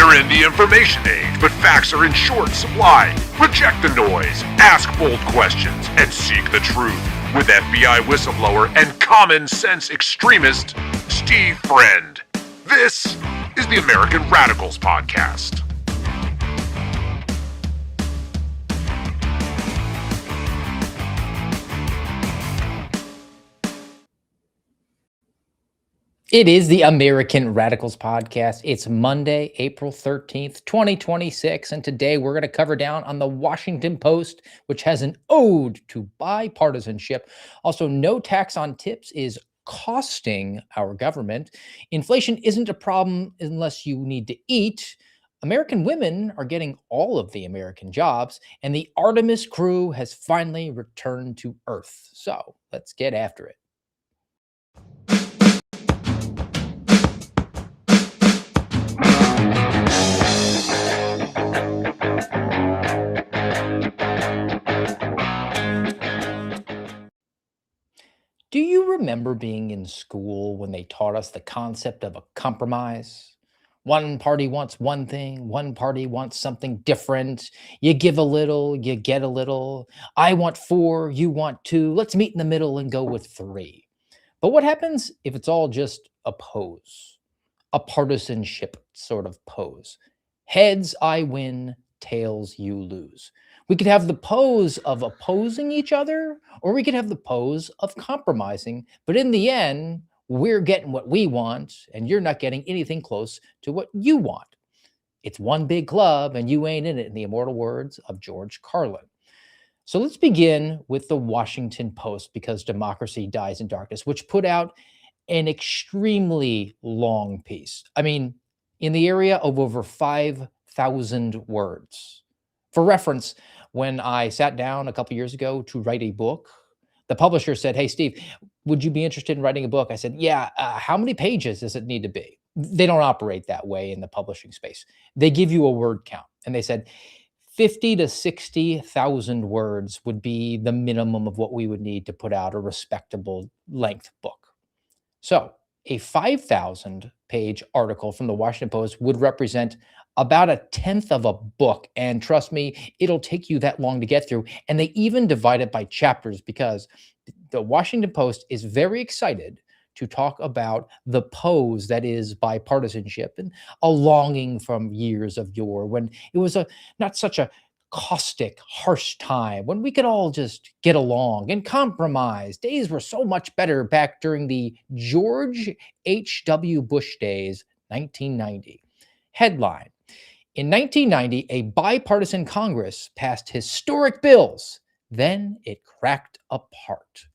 We're in the information age, but facts are in short supply. Reject the noise, ask bold questions, and seek the truth with FBI whistleblower and common sense extremist Steve Friend. This is the American Radicals Podcast. It is the American Radicals Podcast. It's Monday, April 13th, 2026, and today we're going to cover down on the Washington Post, which has an ode to bipartisanship. Also, no tax on tips is costing our government. Inflation isn't a problem unless you need to eat. American women are getting all of the American jobs, and the Artemis crew has finally returned to Earth. So let's get after it. Do you remember being in school when they taught us the concept of a compromise? One party wants one thing, one party wants something different. You give a little, you get a little. I want 4, you want 2. Let's meet in the middle and go with 3. But what happens if it's all just a pose? A partisanship sort of pose. Heads, I win, tails, you lose. We could have the pose of opposing each other, or we could have the pose of compromising. But in the end, we're getting what we want, and you're not getting anything close to what you want. It's one big club, and you ain't in it, in the immortal words of George Carlin. So let's begin with the Washington Post, because democracy dies in darkness, which put out an extremely long piece. I mean, in the area of over 5,000 words. For reference, when I sat down a couple years ago to write a book, the publisher said, "Hey, Steve, would you be interested in writing a book?" I said, "Yeah, how many pages does it need to be?" They don't operate that way in the publishing space. They give you a word count. And they said 50 to 60,000 words would be the minimum of what we would need to put out a respectable length book. So a 5,000 page article from the Washington Post would represent about a tenth of a book. And trust me, it'll take you that long to get through. And they even divide it by chapters, because the Washington Post is very excited to talk about the pose that is bipartisanship, and a longing from years of yore when it was not such a caustic, harsh time, when we could all just get along and compromise. Days were so much better back during the George H.W. Bush days, 1990. Headline: in 1990, a bipartisan Congress passed historic bills. Then it cracked apart.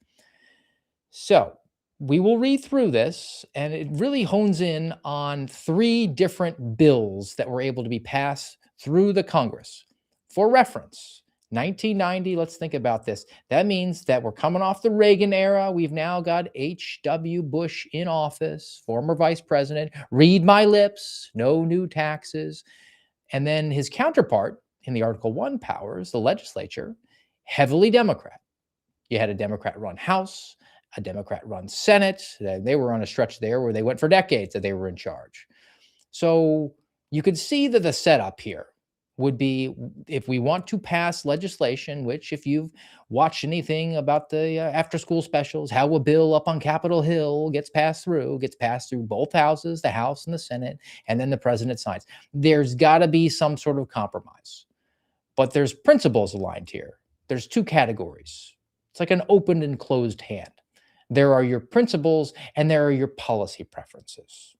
So we will read through this, and it really hones in on 3 different bills that were able to be passed through the Congress. For reference, 1990, let's think about this. That means that we're coming off the Reagan era. We've now got H.W. Bush in office, former vice president. Read my lips, no new taxes. And then his counterpart in the Article 1 powers, the legislature, heavily Democrat. You had a Democrat-run House, a Democrat-run Senate. They were on a stretch there where they went for decades that they were in charge. So you could see that the setup here would be, if we want to pass legislation, which if you've watched anything about the after-school specials, how a bill up on Capitol Hill gets passed through both houses, the House and the Senate, and then the president signs. There's got to be some sort of compromise. But there's principles aligned here. There's 2 categories. It's like an open and closed hand. There are your principles and there are your policy preferences.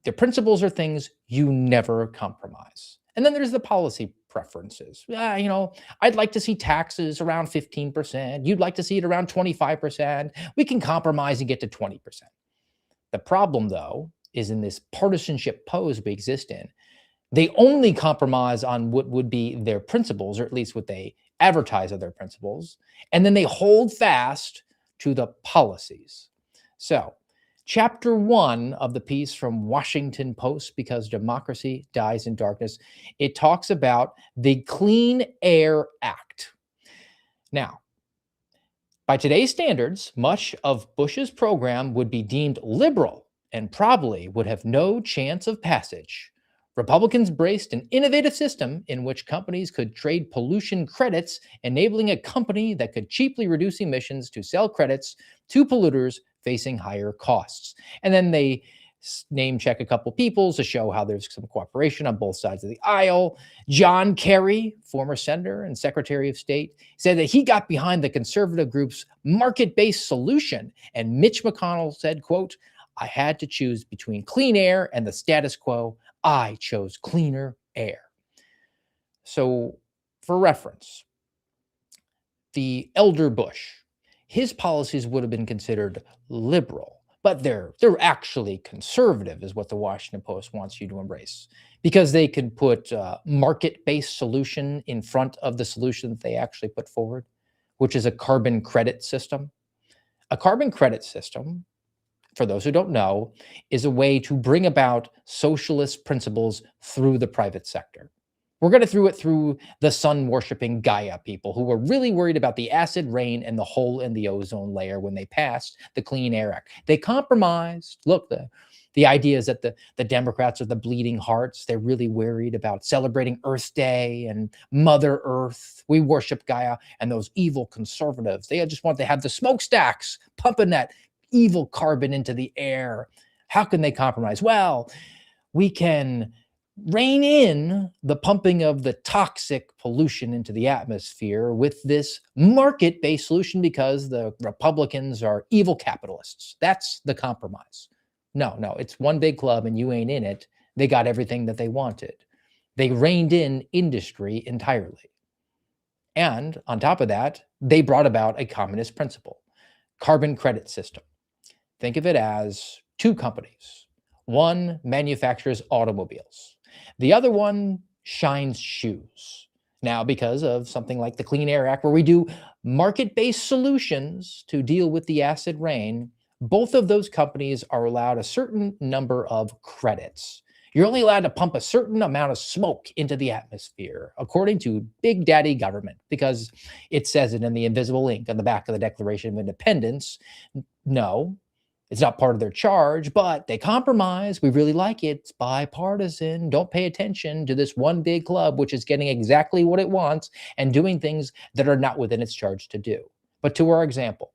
The principles are things you never compromise. And then there's the policy preferences. I'd like to see taxes around 15%. You'd like to see it around 25%. We can compromise and get to 20%. The problem, though, is in this partisanship pose we exist in, they only compromise on what would be their principles, or at least what they advertise are their principles, and then they hold fast to the policies. So, Chapter 1 of the piece from Washington Post, because democracy dies in darkness, it talks about the Clean Air Act. Now, by today's standards, much of Bush's program would be deemed liberal and probably would have no chance of passage. Republicans braced an innovative system in which companies could trade pollution credits, enabling a company that could cheaply reduce emissions to sell credits to polluters facing higher costs. And then they name check a couple people to show how there's some cooperation on both sides of the aisle. John Kerry, former senator and secretary of state, said that he got behind the conservative group's market-based solution. And Mitch McConnell said, quote, "I had to choose between clean air and the status quo. I chose cleaner air." So, for reference, the elder Bush, his policies would have been considered liberal, but they're actually conservative, is what the Washington Post wants you to embrace, because they can put market-based solution in front of the solution that they actually put forward, which is a carbon credit system. A carbon credit system, for those who don't know, is a way to bring about socialist principles through the private sector. We're going to do it through the sun-worshipping Gaia people who were really worried about the acid rain and the hole in the ozone layer when they passed the Clean Air Act. They compromised. Look, the idea is that the Democrats are the bleeding hearts. They're really worried about celebrating Earth Day and Mother Earth. We worship Gaia. And those evil conservatives, they just want to have the smokestacks pumping that evil carbon into the air. How can they compromise? Well, we can rein in the pumping of the toxic pollution into the atmosphere with this market-based solution because the Republicans are evil capitalists. That's the compromise. No, it's one big club and you ain't in it. They got everything that they wanted. They reined in industry entirely. And on top of that, they brought about a communist principle, carbon credit system. Think of it as two companies. One manufactures automobiles. The other one shines shoes. Now, because of something like the Clean Air Act, where we do market-based solutions to deal with the acid rain, both of those companies are allowed a certain number of credits. You're only allowed to pump a certain amount of smoke into the atmosphere, according to Big Daddy government, because it says it in the invisible ink on the back of the Declaration of Independence. No, it's not part of their charge, but they compromise. We really like it. It's bipartisan. Don't pay attention to this one big club, which is getting exactly what it wants and doing things that are not within its charge to do. But to our example,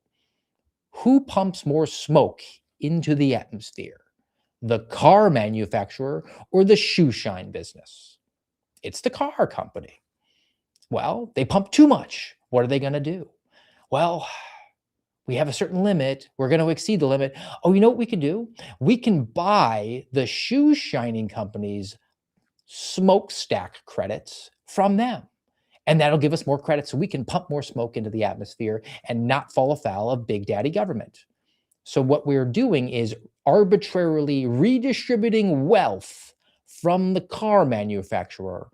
who pumps more smoke into the atmosphere? The car manufacturer or the shoe shine business? It's the car company. Well, they pump too much. What are they going to do? Well, we have a certain limit. We're going to exceed the limit. Oh, you know what we can do? We can buy the shoe shining companies' smokestack credits from them. And that'll give us more credits so we can pump more smoke into the atmosphere and not fall afoul of Big Daddy government. So what we're doing is arbitrarily redistributing wealth from the car manufacturer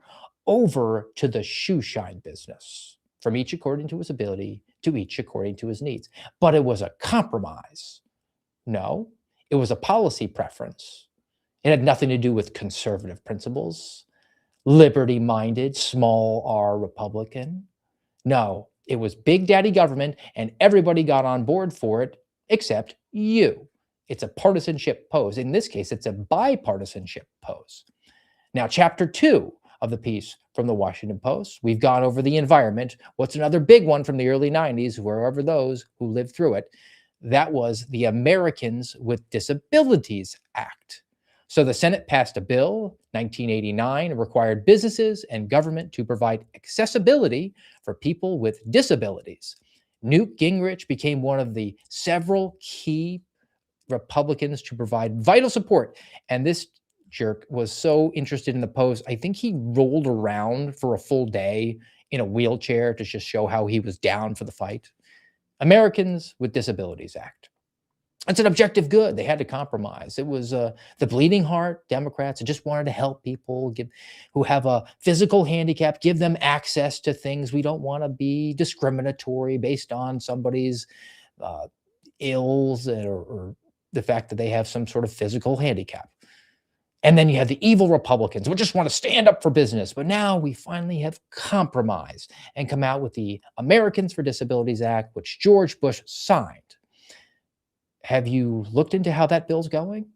over to the shoe shine business, from each according to his ability, to each according to his needs. But it was a compromise. No, it was a policy preference. It had nothing to do with conservative principles, liberty-minded, small r Republican. No, it was Big Daddy government, and everybody got on board for it except you. It's a partisanship pose. In this case, it's a bipartisanship pose. Now, chapter 2 of the piece from the Washington Post, we've gone over the environment. What's another big one from the early 90s, wherever those who lived through it? That was the Americans with Disabilities Act. So the Senate passed a bill, 1989, required businesses and government to provide accessibility for people with disabilities. Newt Gingrich became one of the several key Republicans to provide vital support. And this jerk was so interested in the post, I think he rolled around for a full day in a wheelchair to just show how he was down for the fight. Americans with Disabilities Act. It's an objective good. They had to compromise. It was the bleeding heart Democrats who just wanted to help people who have a physical handicap, give them access to things. We don't want to be discriminatory based on somebody's ills or the fact that they have some sort of physical handicap. And then you have the evil Republicans who just want to stand up for business. But now we finally have compromised and come out with the Americans for Disabilities Act, which George Bush signed. Have you looked into how that bill's going?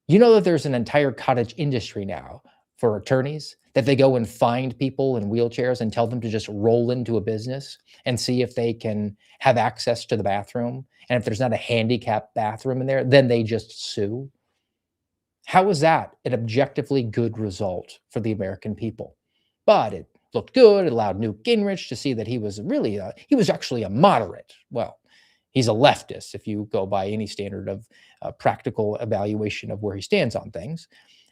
You know that there's an entire cottage industry now for attorneys, that they go and find people in wheelchairs and tell them to just roll into a business and see if they can have access to the bathroom. And if there's not a handicapped bathroom in there, then they just sue. How is that an objectively good result for the American people? But it looked good. It allowed Newt Gingrich to see that he was actually a moderate. Well, he's a leftist if you go by any standard of practical evaluation of where he stands on things.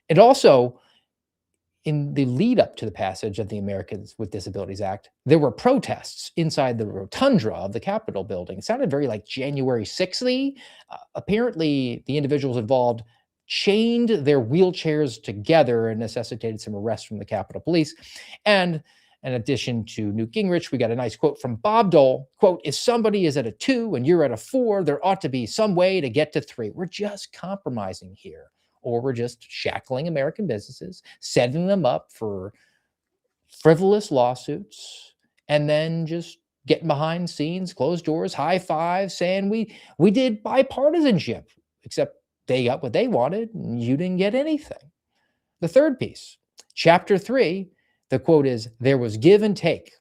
It also, in the lead up to the passage of the Americans with Disabilities Act, there were protests inside the rotunda of the Capitol building. It sounded very like January 6th-y. Apparently, the individuals involved chained their wheelchairs together and necessitated some arrests from the Capitol Police. And in addition to Newt Gingrich, we got a nice quote from Bob Dole, quote, "If somebody is at a 2 and you're at a 4, there ought to be some way to get to 3. We're just compromising here. Or we're just shackling American businesses, setting them up for frivolous lawsuits, and then just getting behind scenes, closed doors, high fives, saying we did bipartisanship, except they got what they wanted and you didn't get anything." The third piece, chapter 3, the quote is, "There was give and take."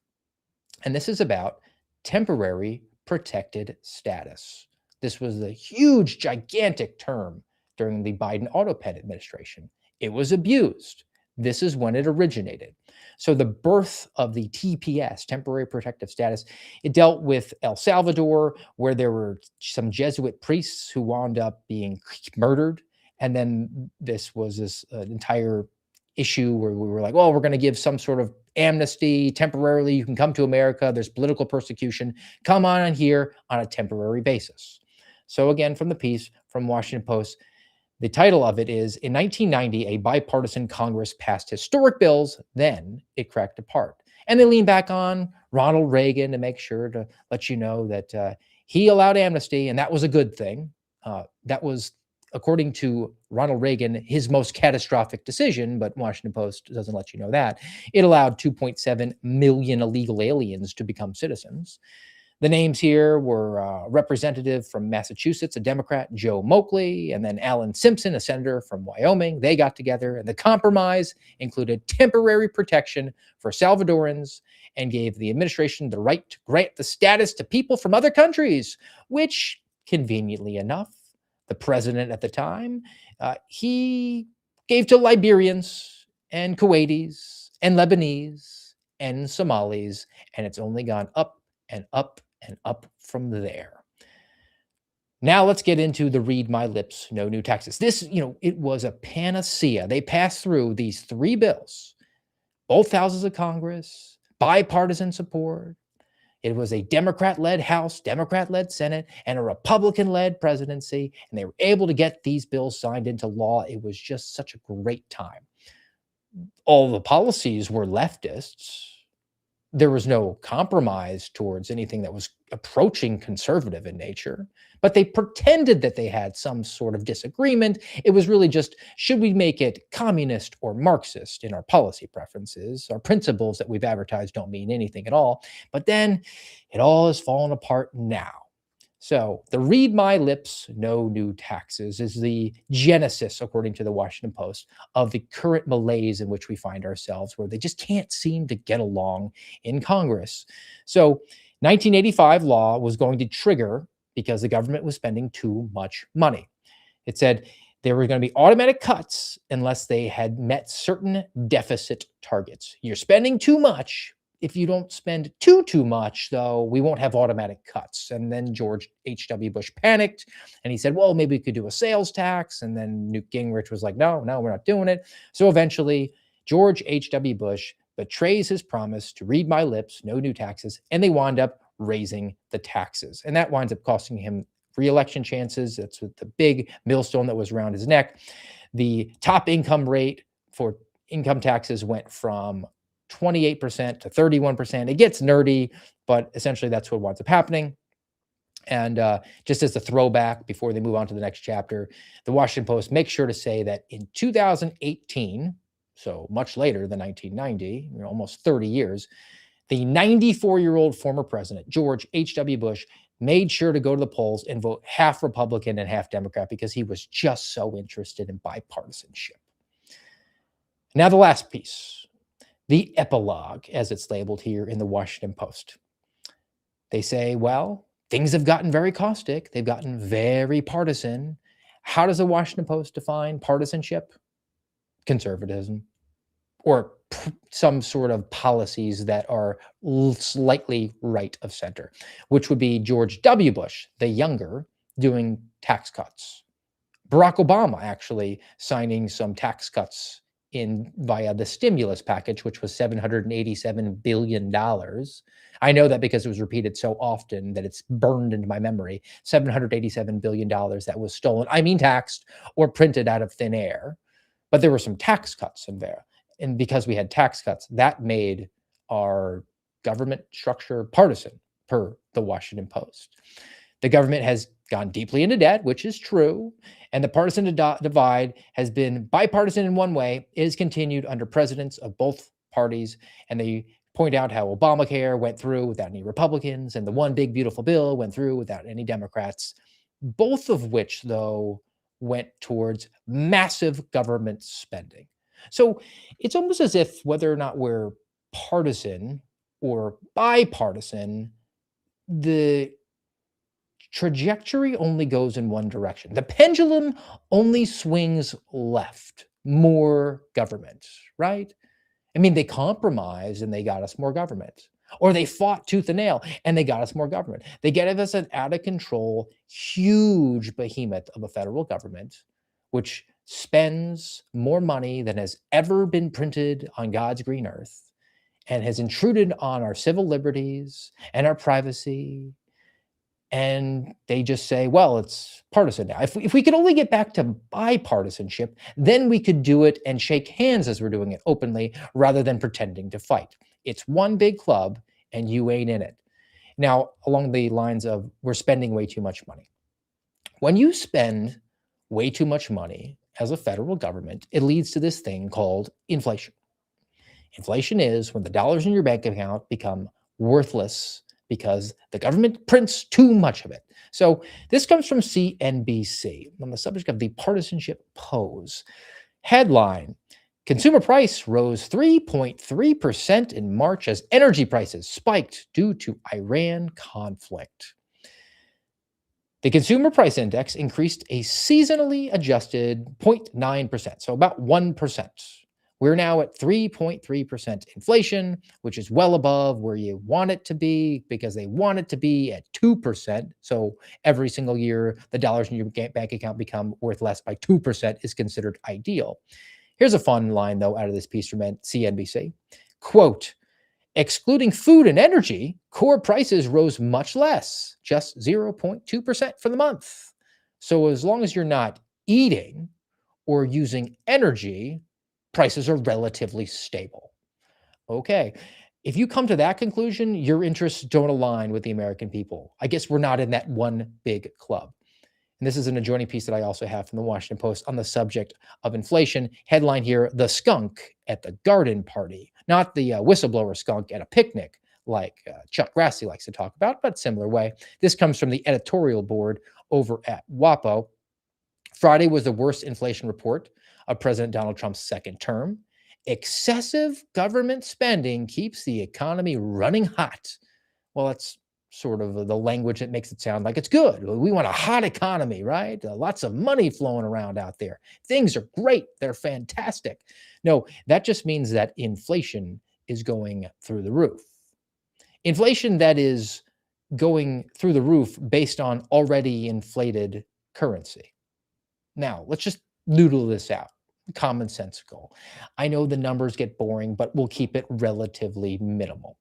And this is about temporary protected status. This was a huge, gigantic term during the Biden auto-pen administration. It was abused. This is when it originated. So the birth of the TPS, temporary protective status, it dealt with El Salvador, where there were some Jesuit priests who wound up being murdered. And then this was this entire issue where we were like, well, we're going to give some sort of amnesty temporarily. You can come to America. There's political persecution. Come on here on a temporary basis. So again, from the piece from Washington Post, the title of it is, "In 1990, a bipartisan Congress passed historic bills, then it cracked apart." And they lean back on Ronald Reagan to make sure to let you know that he allowed amnesty, and that was a good thing. That was, according to Ronald Reagan, his most catastrophic decision, but Washington Post doesn't let you know that. It allowed 2.7 million illegal aliens to become citizens. The names here were a representative from Massachusetts, a Democrat, Joe Moakley, and then Alan Simpson, a senator from Wyoming. They got together, and the compromise included temporary protection for Salvadorans and gave the administration the right to grant the status to people from other countries, which, conveniently enough, the president at the time, he gave to Liberians and Kuwaitis and Lebanese and Somalis, and it's only gone up and up and up from there. Now let's get into the read my lips, no new taxes. This, it was a panacea. They passed through these 3 bills, both houses of Congress, bipartisan support. It was a Democrat-led House, Democrat-led Senate, and a Republican-led presidency, and they were able to get these bills signed into law. It was just such a great time. All the policies were leftists. There was no compromise towards anything that was approaching conservative in nature, but they pretended that they had some sort of disagreement. It was really just, should we make it communist or Marxist in our policy preferences? Our principles that we've advertised don't mean anything at all. But then it all has fallen apart now. So the read my lips, no new taxes is the genesis, according to the Washington Post, of the current malaise in which we find ourselves, where they just can't seem to get along in Congress. So 1985 law was going to trigger because the government was spending too much money. It said there were going to be automatic cuts unless they had met certain deficit targets. You're spending too much. If you don't spend too much, though, we won't have automatic cuts. And then George H.W. Bush panicked, and he said, well, maybe we could do a sales tax. And then Newt Gingrich was like, no, we're not doing it. So eventually, George H.W. Bush betrays his promise to read my lips, no new taxes, and they wind up raising the taxes. And that winds up costing him re-election chances. That's the big millstone that was around his neck. The top income rate for income taxes went from 28% to 31%. It gets nerdy, but essentially that's what winds up happening. And just as a throwback before they move on to the next chapter, the Washington Post makes sure to say that in 2018, so much later than 1990, almost 30 years, the 94-year-old former president, George H.W. Bush, made sure to go to the polls and vote half Republican and half Democrat because he was just so interested in bipartisanship. Now, the last piece, the epilogue, as it's labeled here in the Washington Post. They say, well, things have gotten very caustic. They've gotten very partisan. How does the Washington Post define partisanship? Conservatism, or some sort of policies that are slightly right of center, which would be George W. Bush, the younger, doing tax cuts. Barack Obama actually signing some tax cuts in via the stimulus package, which was $787 billion. I know that because it was repeated so often that it's burned into my memory. $787 billion that was stolen, I mean taxed or printed out of thin air. But there were some tax cuts in there. And because we had tax cuts, that made our government structure partisan, per the Washington Post. The government has gone deeply into debt, which is true, and the partisan divide has been bipartisan in one way, is continued under presidents of both parties, and they point out how Obamacare went through without any Republicans, and the one big beautiful bill went through without any Democrats, both of which, though, went towards massive government spending. So it's almost as if whether or not we're partisan or bipartisan, the trajectory only goes in one direction. The pendulum only swings left, more government, right? I mean, they compromised and they got us more government. Or they fought tooth and nail and they got us more government. They gave us an out of control, huge behemoth of a federal government, which spends more money than has ever been printed on God's green earth and has intruded on our civil liberties and our privacy. And they just say, well, it's partisan now. If we could only get back to bipartisanship, then we could do it and shake hands as we're doing it openly rather than pretending to fight. It's one big club and you ain't in it. Now, along the lines of we're spending way too much money. When you spend way too much money as a federal government, it leads to this thing called inflation. Inflation is when the dollars in your bank account become worthless because the government prints too much of it. So this comes from CNBC on the subject of the partisanship pose. Headline: Consumer price rose 3.3% in March as energy prices spiked due to Iran conflict. The consumer price index increased a seasonally adjusted 0.9%, so about 1%. We're now at 3.3% inflation, which is well above where you want it to be because they want it to be at 2%. So every single year, the dollars in your bank account become worth less by 2% is considered ideal. Here's a fun line, though, out of this piece from CNBC. Quote, excluding food and energy, core prices rose much less, just 0.2% for the month. So as long as you're not eating or using energy, prices are relatively stable. Okay, if you come to that conclusion, your interests don't align with the American people. I guess we're not in that one big club. And this is an adjoining piece that I also have from the Washington Post on the subject of inflation. Headline here: the skunk at the garden party. Not the whistleblower skunk at a picnic like Chuck Grassley likes to talk about, but similar way. This comes from the editorial board over at WAPO. Friday was the worst inflation report of President Donald Trump's second term. Excessive government spending keeps the economy running hot. Well, that's sort of the language that makes it sound like it's good. We want a hot economy, right? Lots of money flowing around out there. Things are great. They're fantastic. No, that just means that inflation is going through the roof. Inflation that is going through the roof based on already inflated currency. Now, let's just noodle this out. Commonsensical. I know the numbers get boring, but we'll keep it relatively minimal.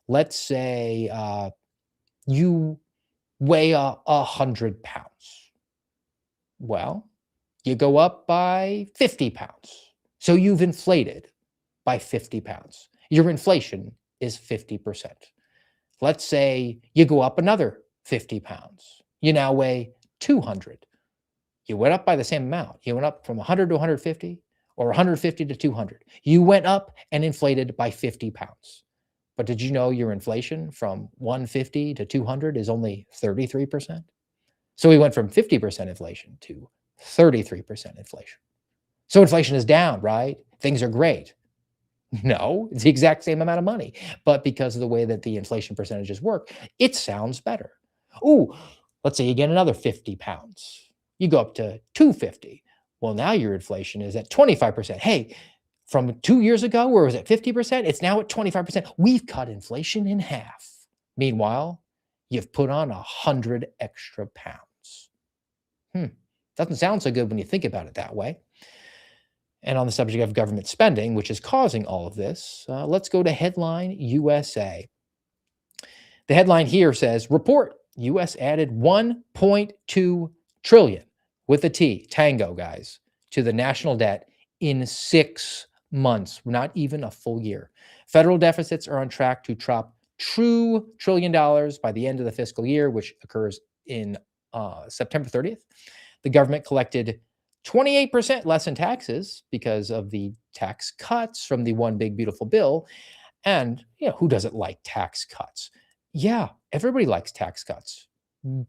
Let's say you weigh 100 pounds. Well, you go up by 50 pounds. So you've inflated by 50 pounds. Your inflation is 50%. Let's say you go up another 50 pounds. You now weigh 200. You went up by the same amount. You went up from 100 to 150 or 150 to 200. You went up and inflated by 50 pounds. But did you know your inflation from 150 to 200 is only 33%? So we went from 50% inflation to 33% inflation. So inflation is down, right? Things are great. No, it's the exact same amount of money. But because of the way that the inflation percentages work, it sounds better. Ooh, let's say you get another 50 pounds. You go up to 250. Well, now your inflation is at 25%. Hey, from 2 years ago, where was it 50%? It's now at 25%. We've cut inflation in half. Meanwhile, you've put on 100 extra pounds. Doesn't sound so good when you think about it that way. And on the subject of government spending, which is causing all of this, let's go to headline USA. The headline here says, report, US added 1.2 trillion with a T, tango guys, to the national debt in 6 months, not even a full year. Federal deficits are on track to drop true $1 trillion by the end of the fiscal year, which occurs in September 30th. The government collected 28% less in taxes because of the tax cuts from the One Big Beautiful Bill. And who doesn't like tax cuts? Yeah, everybody likes tax cuts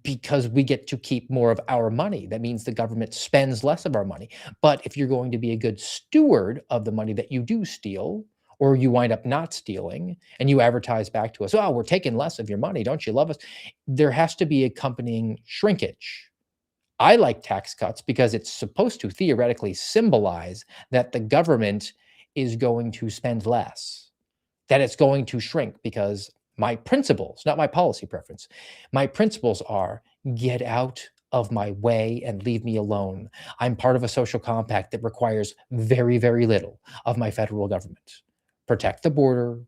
because we get to keep more of our money. That means the government spends less of our money. But if you're going to be a good steward of the money that you do steal, or you wind up not stealing, and you advertise back to us, oh, we're taking less of your money, don't you love us? There has to be accompanying shrinkage. I like tax cuts because it's supposed to theoretically symbolize that the government is going to spend less, that it's going to shrink, because my principles, not my policy preference, my principles are get out of my way and leave me alone. I'm part of a social compact that requires very, very little of my federal government. Protect the border,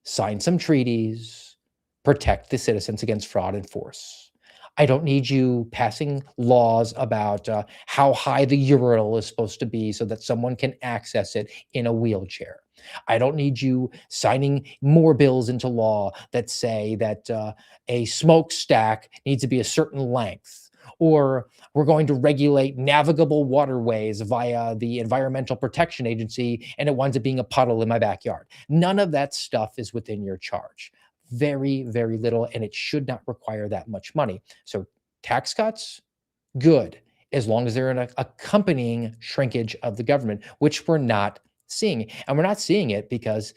sign some treaties, protect the citizens against fraud and force. I don't need you passing laws about how high the urinal is supposed to be so that someone can access it in a wheelchair. I don't need you signing more bills into law that say that a smokestack needs to be a certain length, or we're going to regulate navigable waterways via the Environmental Protection Agency and it winds up being a puddle in my backyard. None of that stuff is within your charge. Very, very little, and it should not require that much money. So tax cuts, good, as long as they're an accompanying shrinkage of the government, which we're not seeing. And we're not seeing it because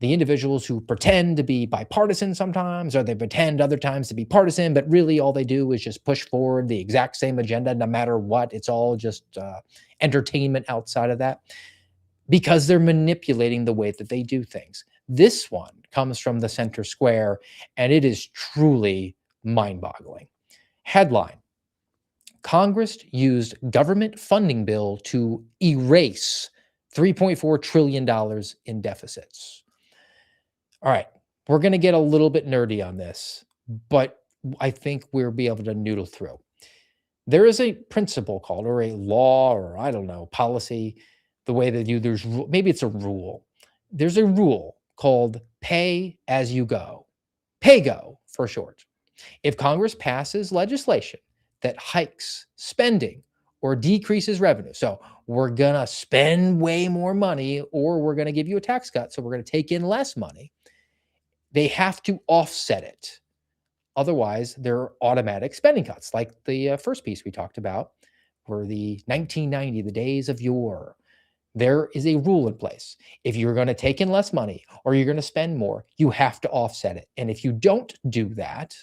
the individuals who pretend to be bipartisan sometimes, or they pretend other times to be partisan, but really all they do is just push forward the exact same agenda no matter what. It's all just entertainment outside of that, because they're manipulating the way that they do things. This one comes from the center square, and it is truly mind-boggling. Headline: Congress used government funding bill to erase $3.4 trillion in deficits. All right, we're going to get a little bit nerdy on this, but I think we'll be able to noodle through. There is a principle called, or a law, or I don't know, policy, the way that there's, maybe it's a rule. There's a rule called pay as you go, pay-go for short. If Congress passes legislation that hikes spending or decreases revenue, so we're going to spend way more money, or we're going to give you a tax cut, so we're going to take in less money, they have to offset it. Otherwise, there are automatic spending cuts, like the first piece we talked about, were the 1990, the days of yore. There is a rule in place. If you're going to take in less money or you're going to spend more, you have to offset it. And if you don't do that,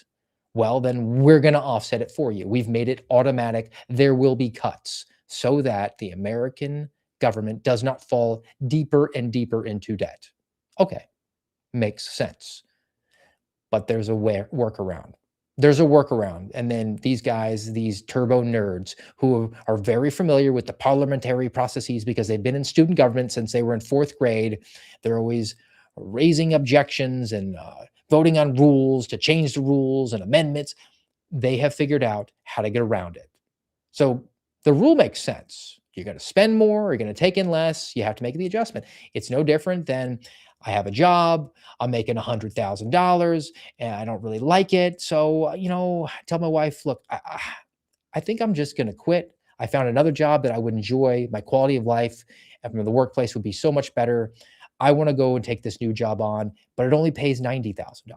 well, then we're going to offset it for you. We've made it automatic. There will be cuts so that the American government does not fall deeper and deeper into debt. Okay, makes sense. But there's a workaround. There's a workaround. And then these guys, these turbo nerds who are very familiar with the parliamentary processes because they've been in student government since they were in 4th grade, they're always raising objections and voting on rules to change the rules and amendments. They have figured out how to get around it. So the rule makes sense. You're going to spend more, you're going to take in less, you have to make the adjustment. It's no different than I have a job, I'm making $100,000 and I don't really like it. So, I tell my wife, look, I think I'm just going to quit. I found another job that I would enjoy. My quality of life from the workplace would be so much better. I want to go and take this new job on, but it only pays $90,000.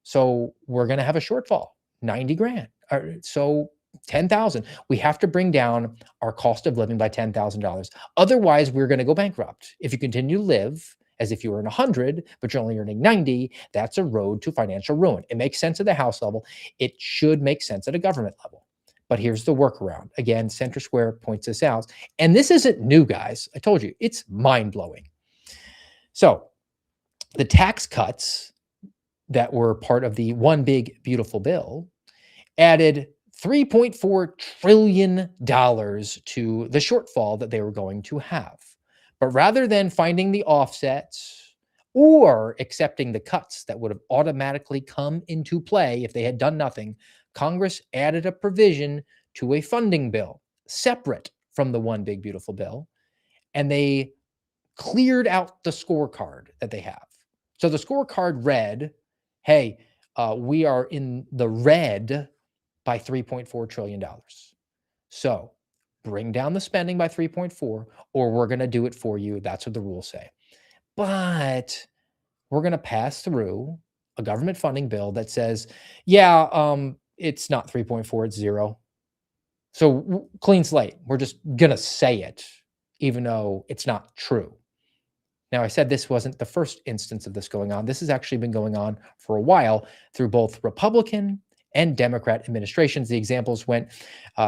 So we're going to have a shortfall, 90 grand. So $10,000. We have to bring down our cost of living by $10,000. Otherwise, we're going to go bankrupt. If you continue to live as if you were in 100, but you're only earning 90, that's a road to financial ruin. It makes sense at the House level. It should make sense at a government level. But here's the workaround. Again, Center Square points this out. And this isn't new, guys. I told you, it's mind-blowing. So the tax cuts that were part of the One Big Beautiful Bill added $3.4 trillion to the shortfall that they were going to have. But rather than finding the offsets or accepting the cuts that would have automatically come into play if they had done nothing, Congress added a provision to a funding bill separate from the One Big Beautiful Bill, and they cleared out the scorecard that they have. So the scorecard read, hey, we are in the red by $3.4 trillion. So bring down the spending by 3.4, or we're going to do it for you. That's what the rules say. But we're going to pass through a government funding bill that says, yeah, it's not 3.4, it's 0. So clean slate. We're just going to say it, even though it's not true. Now, I said this wasn't the first instance of this going on. This has actually been going on for a while through both Republican and Democrat administrations. The examples went,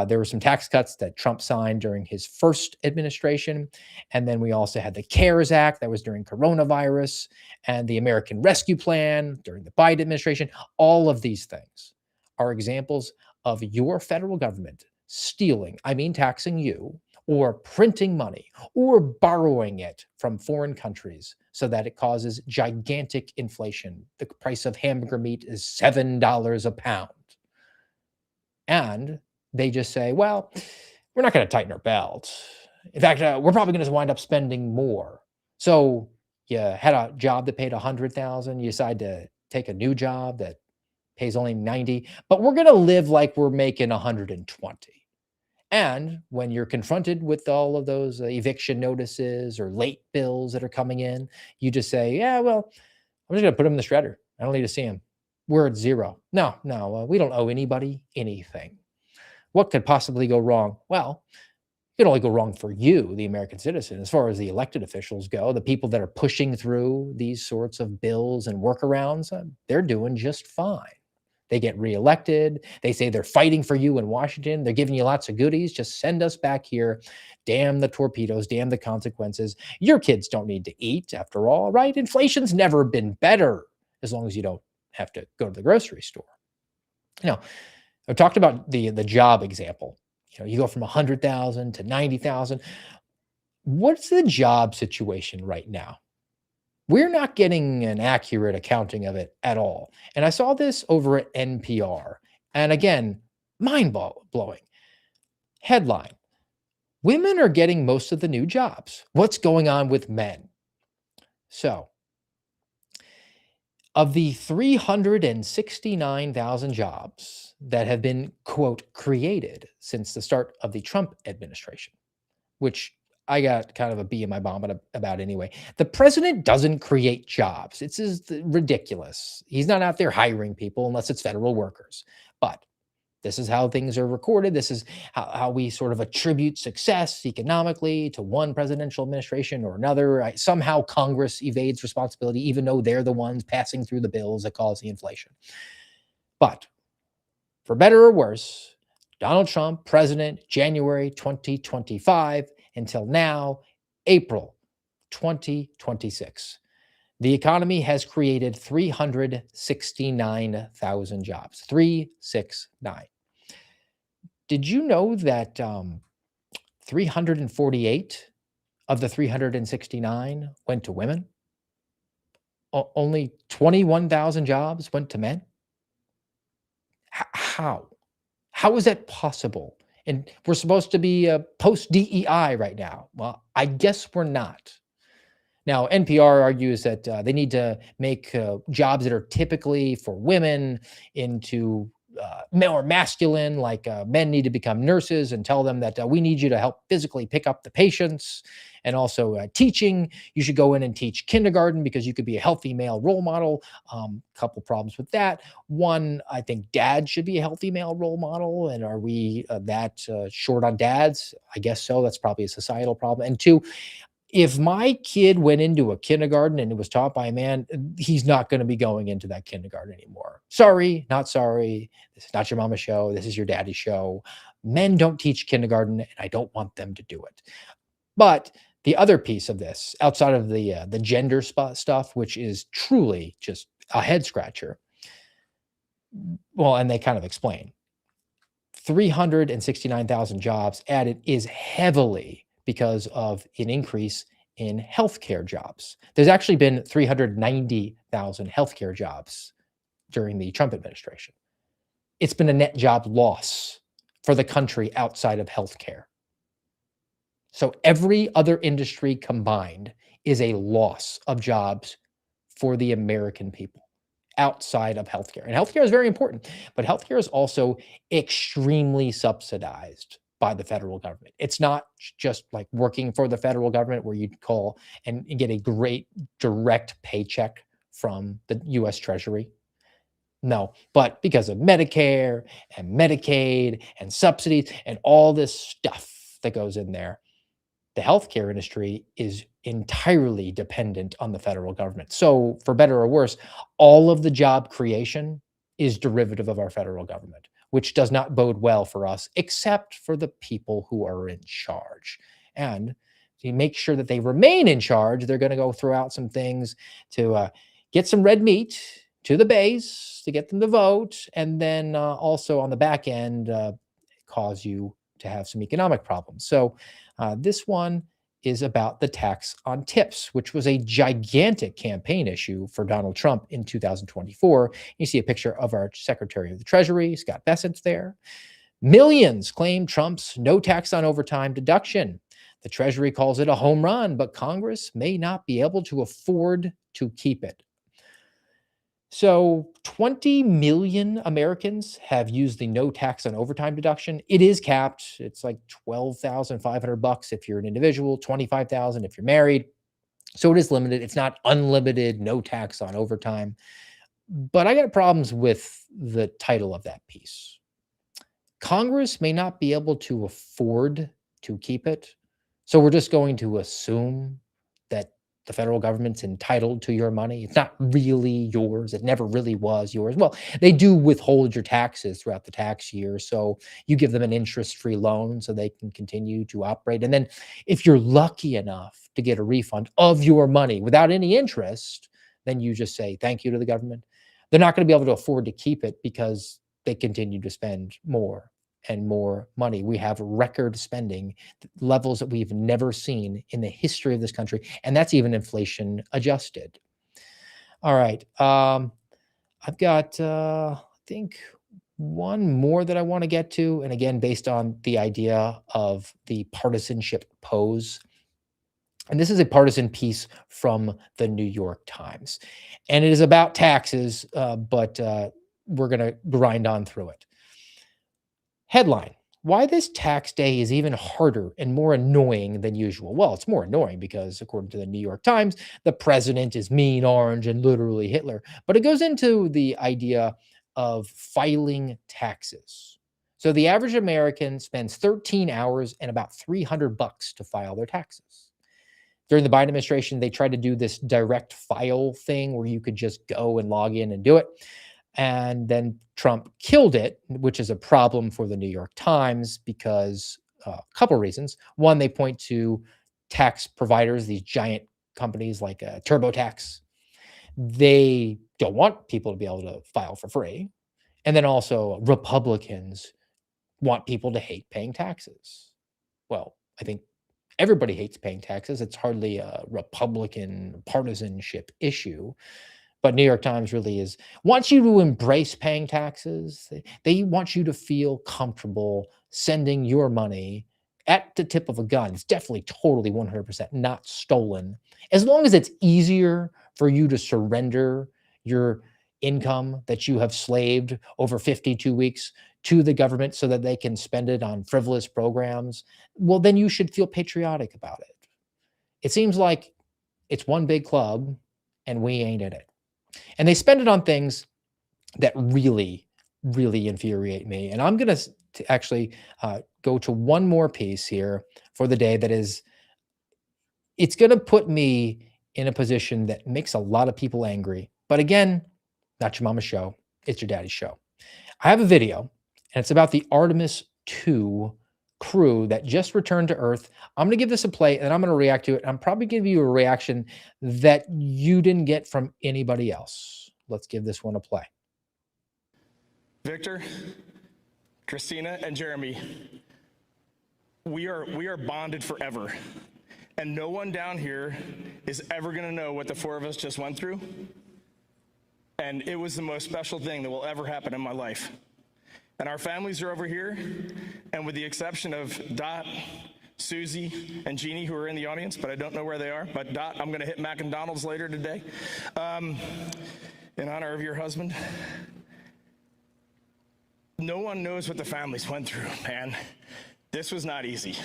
there were some tax cuts that Trump signed during his first administration. And then we also had the CARES Act that was during coronavirus, and the American Rescue Plan during the Biden administration. All of these things are examples of your federal government stealing, I mean taxing you, or printing money, or borrowing it from foreign countries so that it causes gigantic inflation. The price of hamburger meat is $7 a pound. And they just say, well, we're not going to tighten our belt. In fact, we're probably going to wind up spending more. So you had a job that paid $100,000. You decide to take a new job that pays only $90, but we're going to live like we're making $120. And when you're confronted with all of those eviction notices or late bills that are coming in, you just say, yeah, well, I'm just going to put them in the shredder. I don't need to see them. We're at 0. No, we don't owe anybody anything. What could possibly go wrong? Well, it can only go wrong for you, the American citizen. As far as the elected officials go, the people that are pushing through these sorts of bills and workarounds, they're doing just fine. They get reelected. They say they're fighting for you in Washington. They're giving you lots of goodies. Just send us back here. Damn the torpedoes. Damn the consequences. Your kids don't need to eat, after all, right? Inflation's never been better as long as you don't have to go to the grocery store. I talked about the job example. You go from 100,000 to 90,000. What's the job situation right now? We're not getting an accurate accounting of it at all. And I saw this over at NPR. And again, mind-blowing. Headline: women are getting most of the new jobs. What's going on with men? So, of the 369,000 jobs that have been, quote, created since the start of the Trump administration, which I got kind of a bee in my bonnet about anyway. The president doesn't create jobs. It's just ridiculous. He's not out there hiring people unless it's federal workers. But this is how things are recorded. This is how we sort of attribute success economically to one presidential administration or another. Somehow Congress evades responsibility, even though they're the ones passing through the bills that cause the inflation. But for better or worse, Donald Trump, president, January 2025, until now, April 2026. The economy has created 369,000 jobs. 369. Did you know that 348 of the 369 went to women? Only 21,000 jobs went to men? How? How is that possible? And we're supposed to be post-DEI right now. Well, I guess we're not. Now, NPR argues that they need to make jobs that are typically for women into more masculine, like men need to become nurses, and tell them that we need you to help physically pick up the patients. And also teaching, you should go in and teach kindergarten because you could be a healthy male role model. Couple problems with that. One, I think dad should be a healthy male role model. And are we that short on dads? I guess so. That's probably a societal problem. And two, if my kid went into a kindergarten and it was taught by a man, he's not going to be going into that kindergarten anymore. Sorry, not sorry. This is not your mama's show. This is your daddy's show. Men don't teach kindergarten, and I don't want them to do it. But the other piece of this, outside of the gender stuff, which is truly just a head scratcher, well, and they kind of explain 369,000 jobs added is heavily because of an increase in healthcare jobs. There's actually been 390,000 healthcare jobs during the Trump administration. It's been a net job loss for the country outside of healthcare. So every other industry combined is a loss of jobs for the American people outside of healthcare. And healthcare is very important, but healthcare is also extremely subsidized by the federal government. It's not just like working for the federal government where you call and get a great direct paycheck from the US Treasury. No, but because of Medicare and Medicaid and subsidies and all this stuff that goes in there, the healthcare industry is entirely dependent on the federal government. So, for better or worse, all of the job creation is derivative of our federal government, which does not bode well for us, except for the people who are in charge. And to make sure that they remain in charge, they're going to go throw out some things to get some red meat to the base to get them to vote, and then also on the back end cause you to have some economic problems. So this one is about the tax on tips, which was a gigantic campaign issue for Donald Trump in 2024. You see a picture of our Secretary of the Treasury, Scott Bessent's there. Millions claim Trump's no tax on overtime deduction. The Treasury calls it a home run, but Congress may not be able to afford to keep it. So 20 million Americans have used the no tax on overtime deduction. It is capped. It's like $12,500 if you're an individual, $25,000 if you're married. So it is limited. It's not unlimited, no tax on overtime. But I got problems with the title of that piece. Congress may not be able to afford to keep it. So we're just going to assume that the federal government's entitled to your money. It's not really yours. It never really was yours. Well, they do withhold your taxes throughout the tax year. So you give them an interest-free loan so they can continue to operate. And then if you're lucky enough to get a refund of your money without any interest, then you just say thank you to the government. They're not going to be able to afford to keep it because they continue to spend more and more money. We have record spending levels that we've never seen in the history of this country, and that's even inflation adjusted. All right. I've got, I think, one more that I want to get to, and again, based on the idea of the partisanship pose. And this is a partisan piece from the New York Times, and it is about taxes, but we're going to grind on through it. Headline: why this tax day is even harder and more annoying than usual. Well, it's more annoying because, according to the New York Times, the president is mean, orange, and literally Hitler. But it goes into the idea of filing taxes. So the average American spends 13 hours and about $300 to file their taxes. During the Biden administration, they tried to do this direct file thing where you could just go and log in and do it. And then Trump killed it, which is a problem for the New York Times because a couple of reasons. One, they point to tax providers, these giant companies like TurboTax. They don't want people to be able to file for free. And then also Republicans want people to hate paying taxes. Well, I think everybody hates paying taxes. It's hardly a Republican partisanship issue. But New York Times really wants you to embrace paying taxes. They want you to feel comfortable sending your money at the tip of a gun. It's definitely totally 100% not stolen. As long as it's easier for you to surrender your income that you have slaved over 52 weeks to the government so that they can spend it on frivolous programs, well, then you should feel patriotic about it. It seems like it's one big club and we ain't in it. And they spend it on things that really, really infuriate me. And I'm going to actually go to one more piece here for the day that is, it's going to put me in a position that makes a lot of people angry. But again, not your mama's show. It's your daddy's show. I have a video, and it's about the Artemis 2 crew that just returned to Earth. I'm going to give this a play, and I'm going to react to it. I'm probably give you a reaction that you didn't get from anybody else. Let's give this one a play. Victor, Christina, and Jeremy, we are bonded forever. And no one down here is ever going to know what the four of us just went through. And it was the most special thing that will ever happen in my life. And our families are over here. And with the exception of Dot, Susie, and Jeannie, who are in the audience, but I don't know where they are. But Dot, I'm going to hit McDonald's later today in honor of your husband. No one knows what the families went through, man. This was not easy.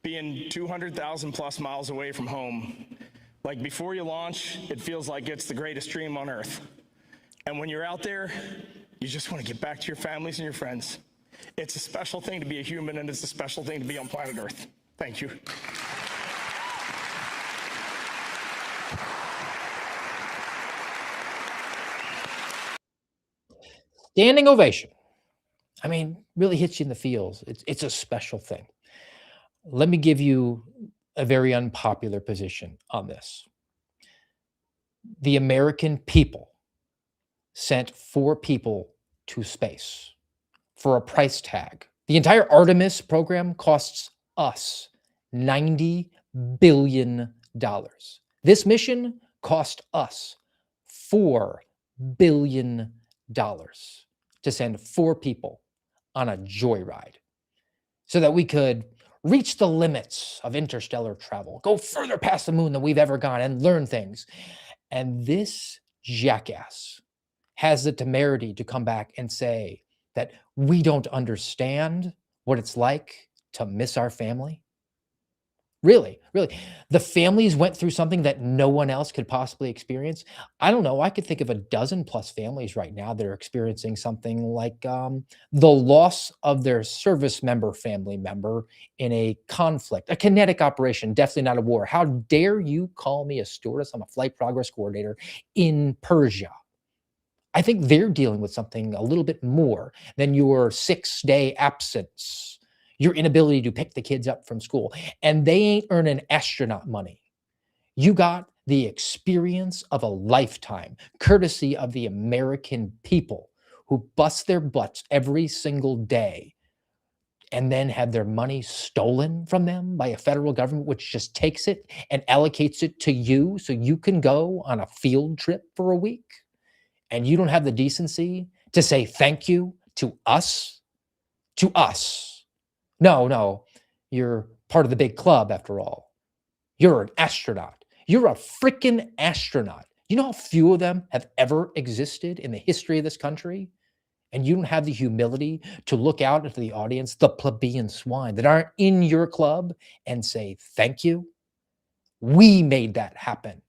Being 200,000 plus miles away from home, like before you launch, it feels like it's the greatest dream on earth. And when you're out there, you just want to get back to your families and your friends. It's a special thing to be a human, and it's a special thing to be on planet Earth. Thank you. Standing ovation. I mean, really hits you in the feels. It's a special thing. Let me give you a very unpopular position on this. The American people sent 4 people to space for a price tag. The entire Artemis program costs us $90 billion. This mission cost us $4 billion to send 4 people on a joyride so that we could reach the limits of interstellar travel, go further past the moon than we've ever gone, and learn things. And this jackass has the temerity to come back and say that we don't understand what it's like to miss our family. Really, really. The families went through something that no one else could possibly experience. I don't know. I could think of a dozen plus families right now that are experiencing something like the loss of their service member, family member in a conflict, a kinetic operation, definitely not a war. How dare you call me a stewardess? I'm a flight progress coordinator in Persia. I think they're dealing with something a little bit more than your 6-day absence, your inability to pick the kids up from school. And they ain't earning astronaut money. You got the experience of a lifetime, courtesy of the American people who bust their butts every single day and then have their money stolen from them by a federal government, which just takes it and allocates it to you so you can go on a field trip for a week. And you don't have the decency to say thank you to us? To us. No, you're part of the big club after all. You're an astronaut. You're a freaking astronaut. You know how few of them have ever existed in the history of this country? And you don't have the humility to look out into the audience, the plebeian swine that aren't in your club, and say thank you? We made that happen.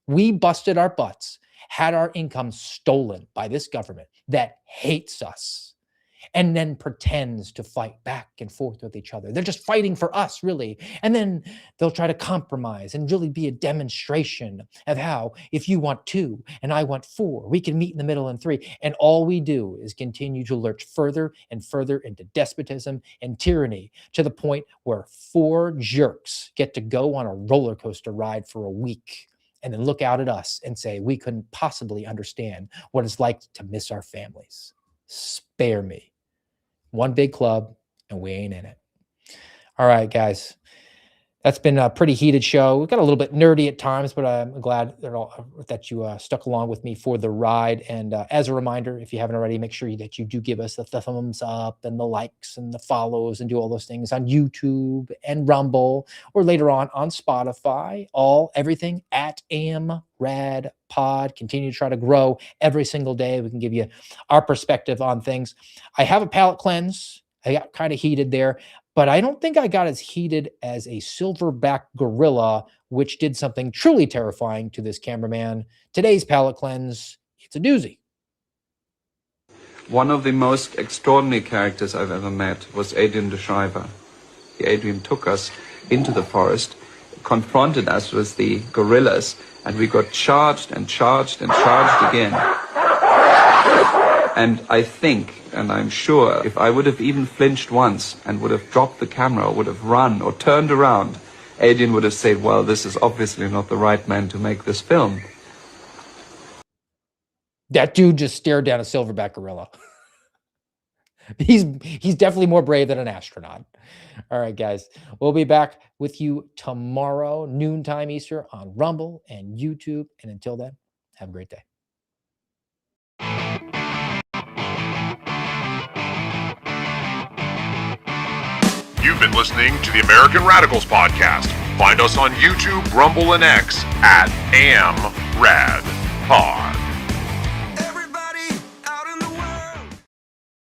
We busted our butts, had our income stolen by this government that hates us and then pretends to fight back and forth with each other. They're just fighting for us, really. And then they'll try to compromise and really be a demonstration of how, if you want 2 and I want 4, we can meet in the middle in 3. And all we do is continue to lurch further and further into despotism and tyranny to the point where 4 jerks get to go on a roller coaster ride for a week and then look out at us and say, we couldn't possibly understand what it's like to miss our families. Spare me. One big club, and we ain't in it. All right, guys. That's been a pretty heated show. We got a little bit nerdy at times, but I'm glad that you stuck along with me for the ride. And as a reminder, if you haven't already, make sure that you do give us the thumbs up and the likes and the follows and do all those things on YouTube and Rumble, or later on Spotify. Everything at AMRAD Pod. Continue to try to grow every single day. We can give you our perspective on things. I have a palate cleanse. I got kind of heated there, but I don't think I got as heated as a silverback gorilla, which did something truly terrifying to this cameraman. Today's palate cleanse, it's a doozy. One of the most extraordinary characters I've ever met was Adrian de Schrijver. Adrian took us into the forest, confronted us with the gorillas, and we got charged and charged and charged again. And I think, and I'm sure, if I would have even flinched once and would have dropped the camera or would have run or turned around, Adrian would have said, well, this is obviously not the right man to make this film. That dude just stared down a silverback gorilla. He's definitely more brave than an astronaut. All right, guys. We'll be back with you tomorrow, noontime Eastern, on Rumble and YouTube. And until then, have a great day. You've been listening to the American Radicals Podcast. Find us on YouTube, Rumble, and X at AMRADPod.